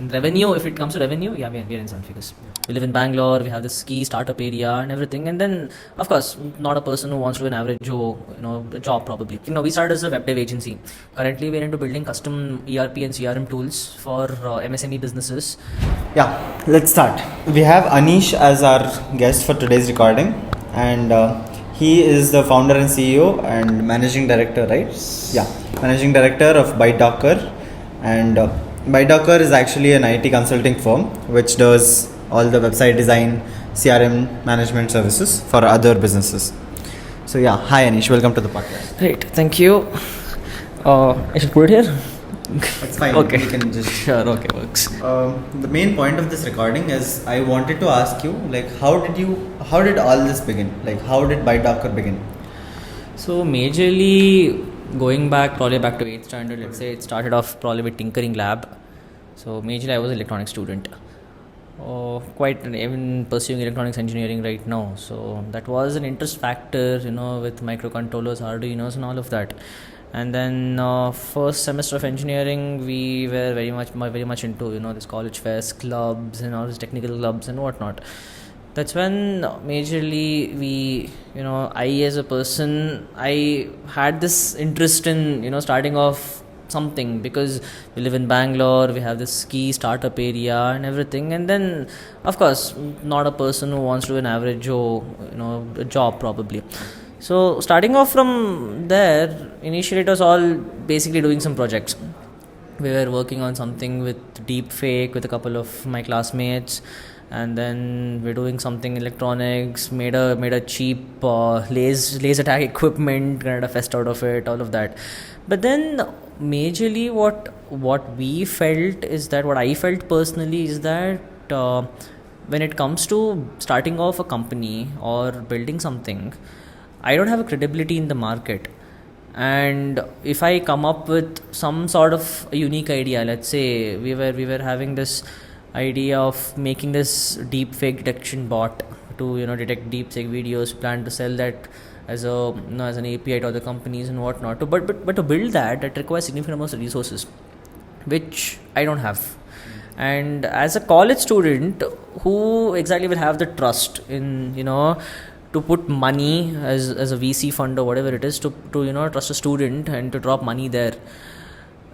in revenue, if it comes to revenue, yeah, we're in seven figures. We live in Bangalore, we have this key startup area and everything. And then, of course, not a person who wants to do an average Joe, job probably. We started as a web dev agency. Currently, we're into building custom ERP and CRM tools for MSME businesses. Yeah, let's start. We have Aneesh as our guest for today's recording, and he is the founder and CEO and managing director, right? Yeah, managing director of Bytedocker, and Bytedocker is actually an IT consulting firm which does all the website design, CRM management services for other businesses. So yeah, hi Anish, welcome to the podcast. Great, thank you. I should put it here? It's fine. Okay. You can just... Sure, okay, works. The main point of this recording is I wanted to ask you, like, how did all this begin? Like, how did Bytedocker begin? So majorly going back to 8th standard, let's say it started off probably with tinkering lab. So majorly I was an electronics student. Quite even pursuing electronics engineering right now. So that was an interest factor, with microcontrollers, Arduinos and all of that. And then first semester of engineering, we were very much into this college fest clubs and all these technical clubs and whatnot. That's when majorly we, I as a person, I had this interest in starting off something, because we live in Bangalore, we have this key startup area and everything. And then, of course, not a person who wants to do an average Joe, job probably. So starting off from there, initially it was all basically doing some projects. We were working on something with deep fake with a couple of my classmates, and then we're doing something electronics, made a cheap laser tag equipment, kind of fest out of it, all of that. But then majorly what we felt is that, what I felt personally is that when it comes to starting off a company or building something, I don't have a credibility in the market. And if I come up with some sort of a unique idea, let's say we were having this idea of making this deep fake detection bot to detect deep fake videos, plan to sell that as an API to other companies and whatnot. But to build that requires significant amounts of resources, which I don't have. And as a college student, who exactly will have the trust in to put money as a VC fund or whatever it is to trust a student and to drop money there?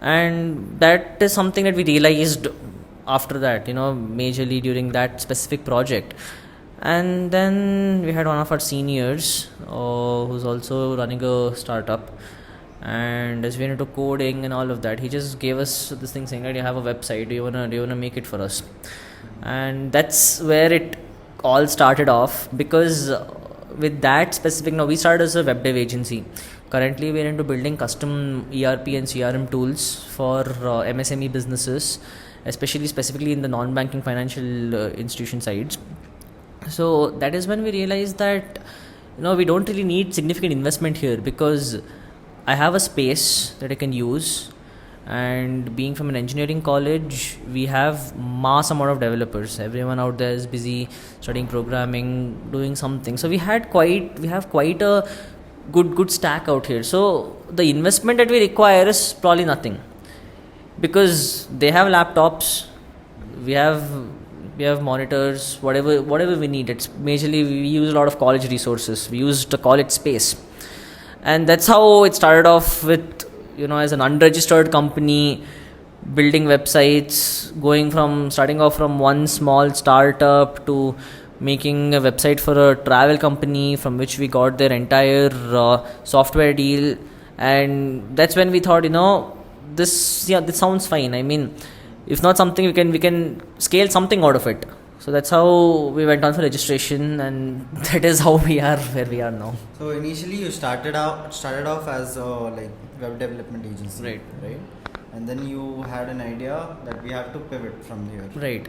And that is something that we realized after that, majorly during that specific project. And then we had one of our seniors who's also running a startup, and as we went into coding and all of that, he just gave us this thing saying that you have a website, do you wanna make it for us? And that's where it all started off, because with that specific, we started as a web dev agency. Currently we're into building custom ERP and CRM tools for MSME businesses, specifically in the non-banking financial institution sides. So that is when we realized that we don't really need significant investment here, because I have a space that I can use, and being from an engineering college, we have mass amount of developers. Everyone out there is busy studying programming, doing something. So we have quite a good stack out here. So the investment that we require is probably nothing, because they have laptops, we have monitors, whatever we need. It's majorly we use a lot of college resources. We use the college space, and that's how it started off with, as an unregistered company, building websites, starting off from one small startup to making a website for a travel company, from which we got their entire software deal. And that's when we thought, this sounds fine. I mean, if not something, we can scale something out of it. So that's how we went on for registration, and that is how we are where we are now. So initially you started off as a web development agency, right? And then you had an idea that we have to pivot from here, right?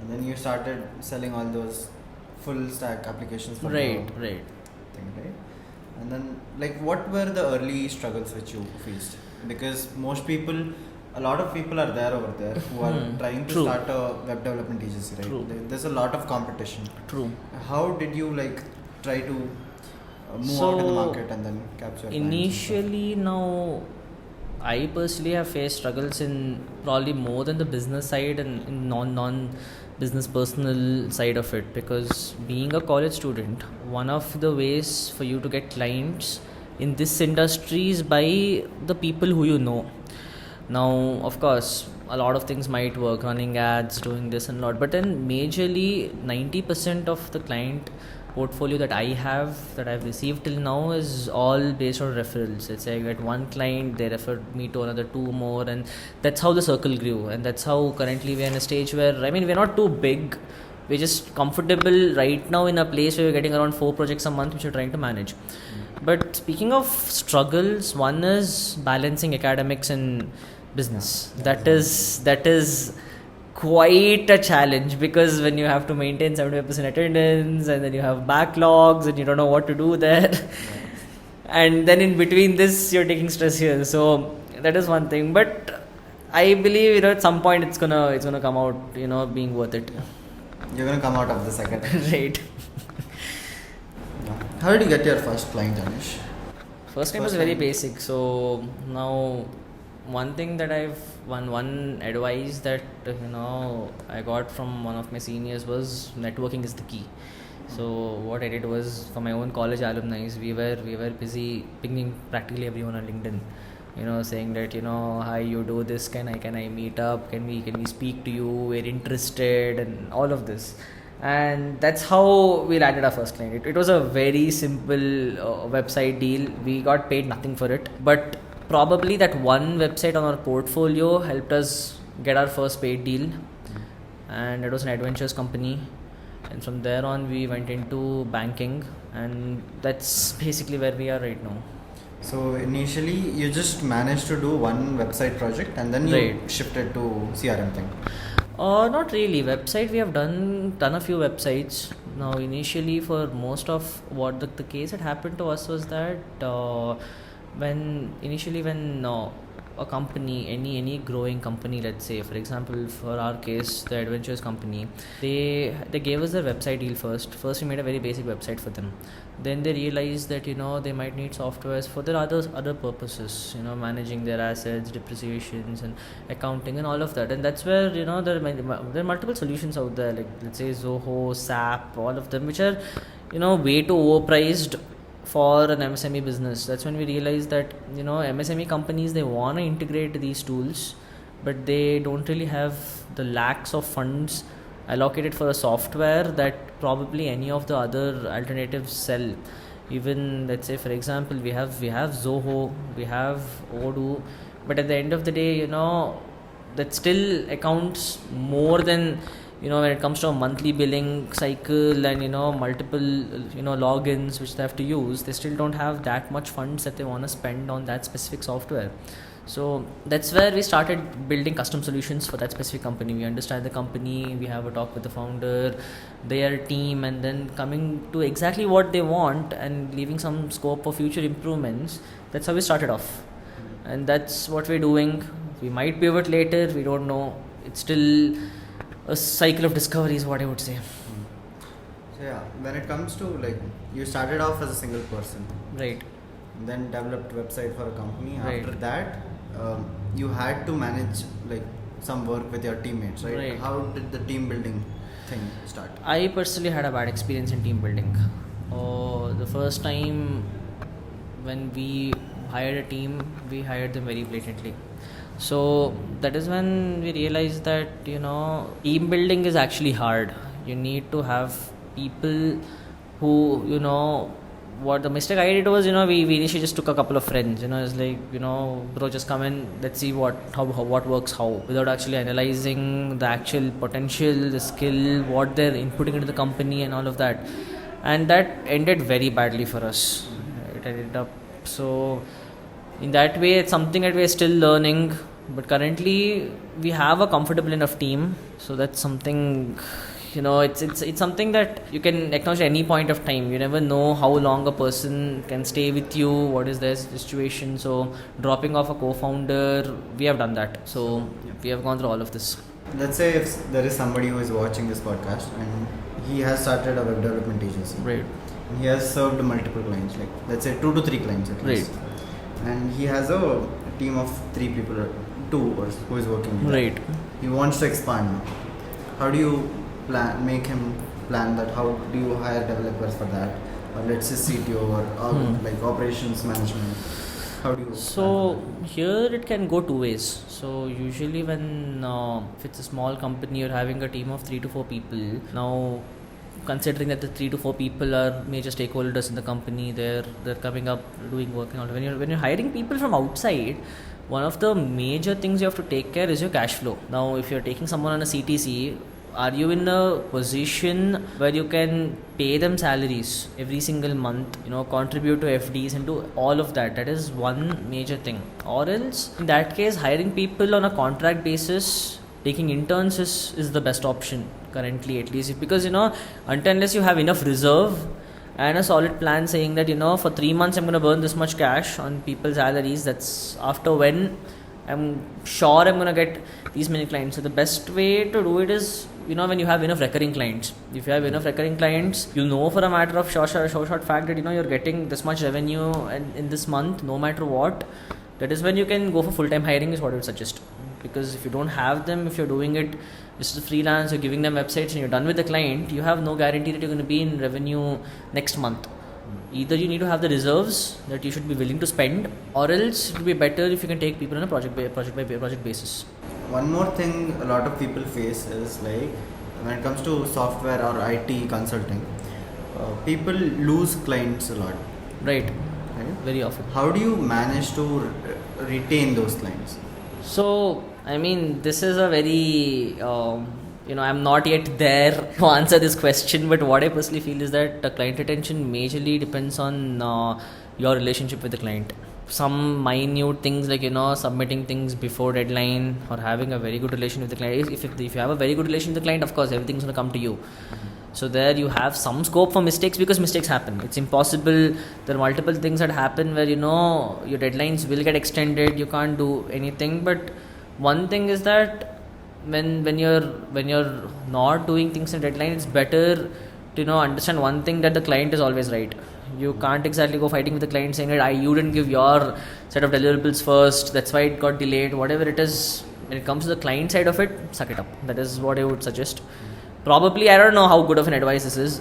And then you started selling all those full stack applications from right. thing, right? And then what were the early struggles which you faced? Because a lot of people are there over there who are trying to start a web development agency, right? True. There's a lot of competition. True. How did you try to move out in the market and then capture initially? Now I personally have faced struggles in probably more than the business side and in non business personal side of it, because being a college student, one of the ways for you to get clients in this industry is by the people who you know. Now, of course, a lot of things might work, running ads, doing this and lot, but then majorly 90% of the client portfolio that I've received till now is all based on referrals. Let's say I get one client, they referred me to another two more, and that's how the circle grew. And that's how currently we're in a stage where, I mean, we're not too big, we're just comfortable right now in a place where we're getting around 4 projects a month which we're trying to manage. But speaking of struggles, one is balancing academics and business. That is quite a challenge, because when you have to maintain 75% attendance and then you have backlogs and you don't know what to do there, and then in between this you're taking stress here. So that is one thing. But I believe at some point it's gonna come out being worth it. You're gonna come out of the second. Right. How did you get your first client, Anish? First time was very basic. So now one thing that one advice that I got from one of my seniors was networking is the key. So what I did was, for my own college alumni, we were busy pinging practically everyone on LinkedIn, saying that hi, you do this, can I meet up, can we speak to you, we're interested, and all of this. And that's how we landed our first client. It was a very simple website deal. We got paid nothing for it, but probably that one website on our portfolio helped us get our first paid deal. And it was an adventures company, and from there on we went into banking, and that's basically where we are right now. So initially you just managed to do one website project and then you shifted to CRM thing. Not really. Website, we have done a few websites. Now initially, for most of what the case that happened to us was that when a company, any growing company, let's say for example, for our case, the adventures company, they gave us their website deal first we made a very basic website for them. Then they realized that they might need softwares for their other purposes, managing their assets, depreciations and accounting and all of that. And that's where there are multiple solutions out there, like let's say Zoho, SAP, all of them, which are way too overpriced for an MSME business. That's when we realized that MSME companies, they want to integrate these tools, but they don't really have the lakhs of funds allocated for a software that probably any of the other alternatives sell. Even let's say for example, we have Zoho, we have Odoo, but at the end of the day, that still accounts more than when it comes to a monthly billing cycle and multiple logins which they have to use. They still don't have that much funds that they want to spend on that specific software. So that's where we started building custom solutions for that specific company. We understand the company, we have a talk with the founder, their team, and then coming to exactly what they want and leaving some scope for future improvements. That's how we started off, and that's what we're doing. We might pivot later, we don't know. It's still a cycle of discovery is what I would say. So yeah, when it comes to you started off as a single person, right? Then developed website for a company. Right. After that, you had to manage some work with your teammates, right? How did the team building thing start? I personally had a bad experience in team building. The first time when we hired a team, we hired them very blatantly. So that is when we realized that team building is actually hard. You need to have people who what the mistake I did was we initially just took a couple of friends. It's like bro, just come in, let's see what works how, without actually analyzing the actual potential, the skill, what they're inputting into the company and all of that. And that ended very badly for us. It ended up so. In that way, it's something that we're still learning, but currently we have a comfortable enough team. So that's something, it's something that you can acknowledge at any point of time. You never know how long a person can stay with you, what is their situation. So dropping off a co-founder, we have done that. So we have gone through all of this. Let's say if there is somebody who is watching this podcast and he has started a web development agency. Right. He has served multiple clients, let's say 2 to 3 clients at least. Right. And he has a team of 3 people, or 2, or who is working with Right. that. He wants to expand now. How do you make him plan that? How do you hire developers for that? Or let's say CTO or like operations management. How do you? So here it can go 2 ways. So usually when if it's a small company, you're having a team of 3 to 4 people. Now, considering that the 3 to 4 people are major stakeholders in the company, they're coming up doing work and all. When you're hiring people from outside, one of the major things you have to take care is your cash flow. Now, if you're taking someone on a CTC, are you in a position where you can pay them salaries every single month, contribute to FDs and do all of that? That is one major thing. Or else, in that case, hiring people on a contract basis, taking interns is the best option currently, at least, because unless you have enough reserve and a solid plan saying that for 3 months I'm going to burn this much cash on people's salaries, that's after when I'm sure I'm going to get these many clients. So the best way to do it is when you have enough recurring clients. If you have enough recurring clients, for a matter of short fact that you're getting this much revenue in this month, no matter what. That is when you can go for full-time hiring, is what I would suggest. Because if you don't have them, if you're doing it just as a freelance, you're giving them websites and you're done with the client, you have no guarantee that you're going to be in revenue next month. Either you need to have the reserves that you should be willing to spend, or else it would be better if you can take people on a project basis. One more thing a lot of people face is like when it comes to software or IT consulting, people lose clients a lot. Right. Very often. How do you manage to retain those clients? So, this is a very, I'm not yet there to answer this question, but what I personally feel is that client retention majorly depends on your relationship with the client. Some minute things like, submitting things before deadline or having a very good relation with the client. If you have a very good relation with the client, of course, everything's going to come to you. So there you have some scope for mistakes, because mistakes happen. It's impossible. There are multiple things that happen where your deadlines will get extended. You can't do anything. But one thing is that when you're not doing things in deadline, it's better to understand one thing, that the client is always right. You can't exactly go fighting with the client saying that you didn't give your set of deliverables first, that's why it got delayed. Whatever it is, when it comes to the client side of it, suck it up. That is what I would suggest. Probably, I don't know how good of an advice this is,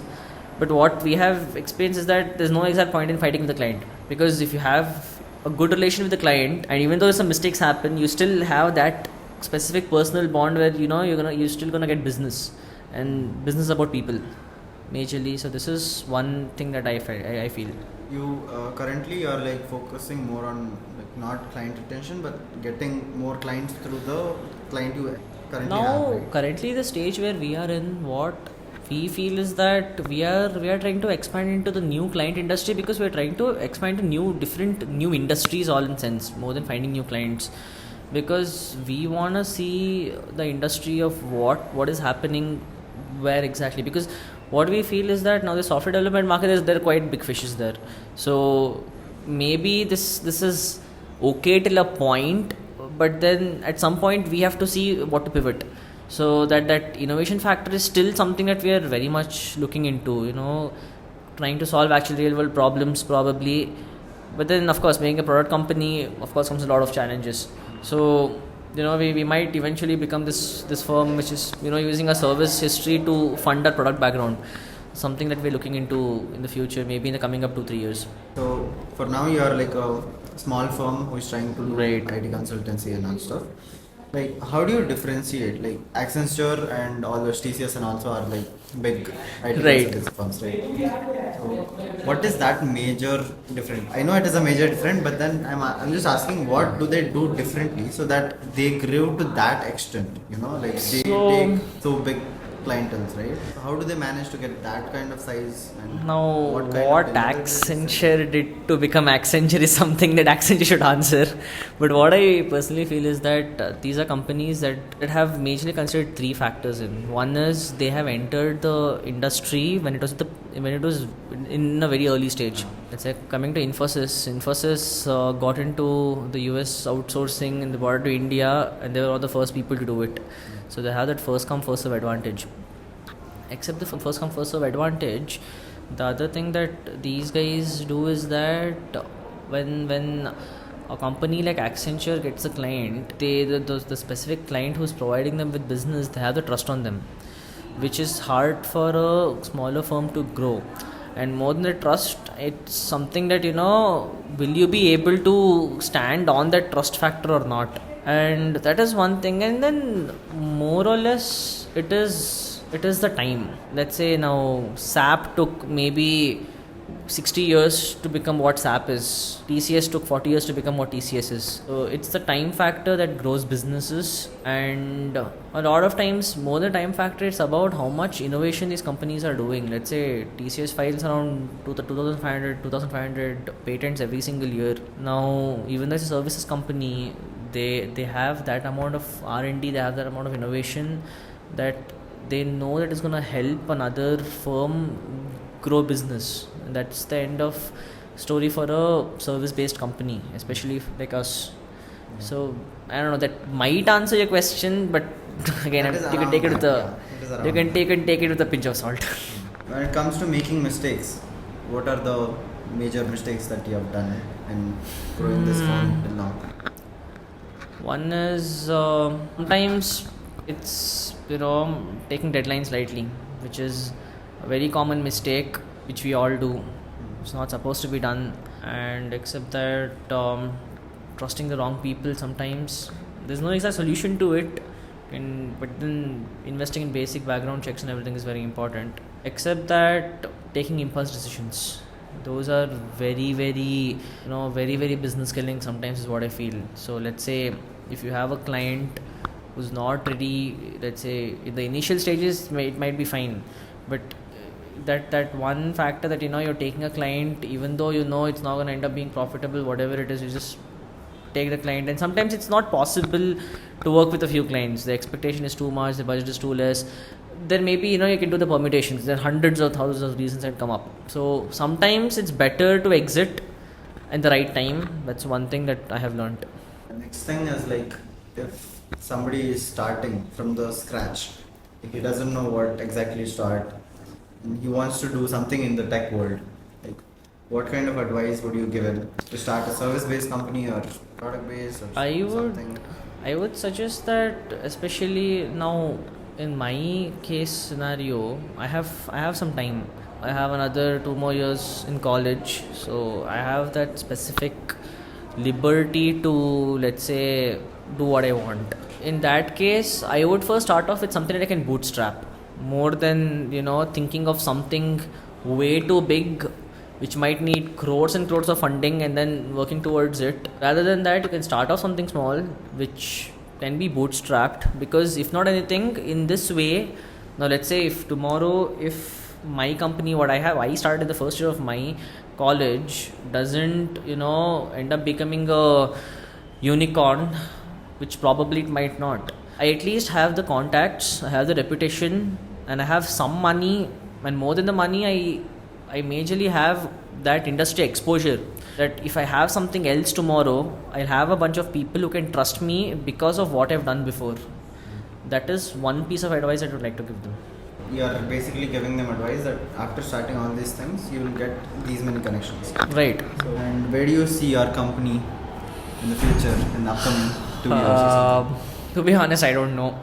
but what we have experienced is that there's no exact point in fighting with the client, because if you have a good relation with the client, and even though some mistakes happen, you still have that specific personal bond where you're still gonna get business, and business is about people majorly. So this is one thing that I feel. You currently are like focusing more on like not client retention, but getting more clients through the client you currently have, right? Currently the stage where we are in, what we feel is that we are trying to expand into the new client industry, because we are trying to expand to new industries, all in sense, more than finding new clients, because we want to see the industry of what is happening where exactly. Because what we feel is that now the software development market there are quite big fishes there. So maybe this is okay till a point, but then at some point we have to see what to pivot. So that innovation factor is still something that we are very much looking into, trying to solve actually real world problems probably. But then of course, being a product company, of course, comes a lot of challenges. So we might eventually become this firm which is using a service history to fund our product background, something that we're looking into in the future, maybe in the coming up 2-3 years. So for now you are like a small firm who is trying to do Right. IT consultancy and all stuff. Like how do you differentiate, like Accenture and all those TCS and also are like big IT Right. consultancy firms, right? So what is that major different? I know it is a major different, but then I'm just asking, what do they do differently so that they grew to that extent, like they take so big clientele, right? So how do they manage to get that kind of size? And Now, what kind what of deliverables? Accenture did to become Accenture is something that Accenture should answer. But what I personally feel is that these are companies that have majorly considered 3 factors in. One is they have entered the industry when it was in a very early stage. Let's say coming to Infosys. Infosys got into the US outsourcing and they brought it to India, and they were all the first people to do it. So they have that first come first serve advantage. Except the first come first serve advantage, the other thing that these guys do is that when a company like Accenture gets a client, the specific client who's providing them with business, they have the trust on them, which is hard for a smaller firm to grow. And more than the trust, it's something that, will you be able to stand on that trust factor or not? And that is one thing. And then more or less it is the time. Let's say now SAP took maybe 60 years to become what SAP is. TCS took 40 years to become what TCS is. So it's the time factor that grows businesses, and a lot of times more the time factor, it's about how much innovation these companies are doing. Let's say TCS files around 2500 patents every single year. Now even though it's a services company, they have that amount of R&D, they have that amount of innovation that they know that is going to help another firm grow business. And that's the end of story for a service based company, especially like us. So I don't know, that might answer your question, but again, you can take it with a pinch of salt. When it comes to making mistakes, what are the major mistakes that you have done in growing this firm till now? One is sometimes it's taking deadlines lightly, which is a very common mistake which we all do. It's not supposed to be done, and except that trusting the wrong people sometimes. There's no exact solution to it, but then investing in basic background checks and everything is very important. Except that taking impulse decisions, those are very very business killing sometimes is what I feel. So let's say if you have a client who's not ready, let's say in the initial stages it might be fine, but that one factor that you're taking a client, even though it's not going to end up being profitable, whatever it is, you just take the client. And sometimes it's not possible to work with a few clients. The expectation is too much, the budget is too less. Then maybe you can do the permutations. There are hundreds or thousands of reasons that come up. So sometimes it's better to exit at the right time. That's one thing that I have learned. The next thing is, like, if somebody is starting from the scratch, if he doesn't know what exactly to start, and he wants to do something in the tech world, like, what kind of advice would you give him to start a service-based company or product-based or something? I would suggest that, especially now in my case scenario, I have some time. I have another 2 more years in college, so I have that specific liberty to, let's say, do what I want. In that case, I would first start off with something that I can bootstrap, more than thinking of something way too big which might need crores and crores of funding and then working towards it. Rather than that, you can start off something small which can be bootstrapped, because if not anything, in this way, now let's say if tomorrow, if my company, what I started in the first year of my college, doesn't end up becoming a unicorn, which probably it might not, I at least have the contacts, I have the reputation, and I have some money. And more than the money, I majorly have that industry exposure, that if I have something else tomorrow, I'll have a bunch of people who can trust me because of what I've done before. That is one piece of advice I would like to give them. You are basically giving them advice that after starting all these things, you will get these many connections. Right. So, and where do you see your company in the future, in the upcoming 2 years? To be honest, I don't know.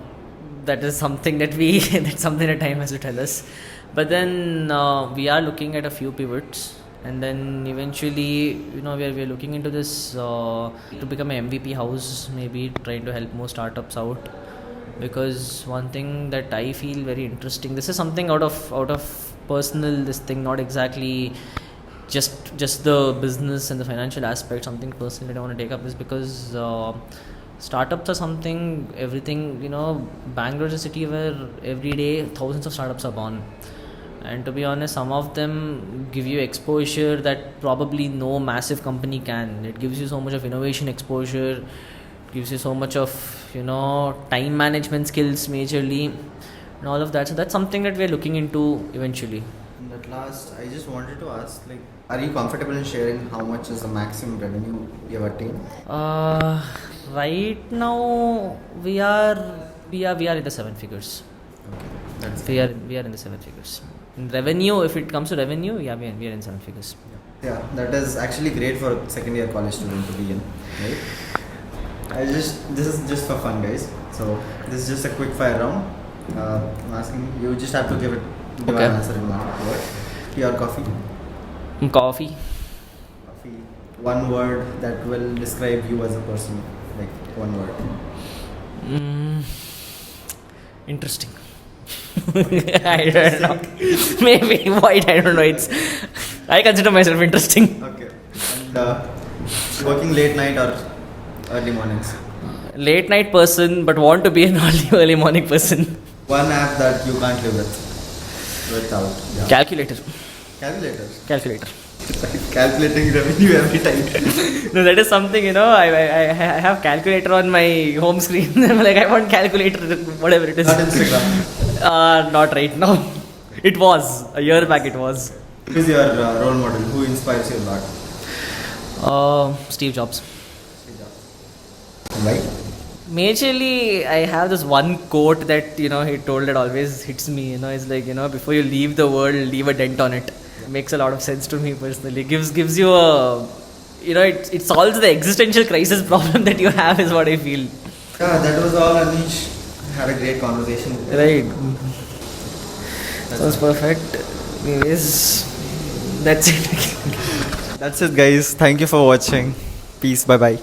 That is something that that's something that time has to tell us. But then we are looking at a few pivots, and then eventually, we are looking into this to become an MVP house, maybe trying to help more startups out. Because one thing that I feel very interesting, this is something out of personal, this thing, not exactly just the business and the financial aspect, something personal that I want to take up, is because startups are something, everything, Bangalore is a city where every day thousands of startups are born. And to be honest, some of them give you exposure that probably no massive company can. It gives you so much of innovation exposure, gives you so much of, time management skills majorly, and all of that. So that's something that we're looking into eventually. And at last, I just wanted to ask, like, are you comfortable in sharing how much is the maximum revenue you have attained? Right now, we are in the 7 figures. Okay, we are in the 7 figures. In revenue, if it comes to revenue, we are in 7 figures. Yeah. Yeah, that is actually great for a second year college student to be in, right? This is just for fun, guys. So this is just a quick fire round. I'm asking you just have to give an answer in one word. Tea or coffee? Coffee. Coffee. One word that will describe you as a person, like one word. Interesting. I don't know. Maybe white. I don't know. I consider myself interesting. Okay. And working late night or early mornings? Late night person, but want to be an early morning person. One app that you can't live without. Yeah. Calculator. Calculator. Calculating revenue every time. No, that is something, I have calculator on my home screen. I'm like, I want calculator, whatever it is. Not Instagram. Not right now. It was. A year back it was. Who is your role model? Who inspires you a lot? Steve Jobs. Why? Majorly, I have this one quote that, he told that always hits me, it's like, before you leave the world, leave a dent on it. It makes a lot of sense to me personally. Gives you a, it solves the existential crisis problem that you have is what I feel. Yeah, that was all, Aneesh. Had a great conversation. Right. Sounds perfect. Anyways, that's it. That's it, guys. Thank you for watching. Peace. Bye-bye.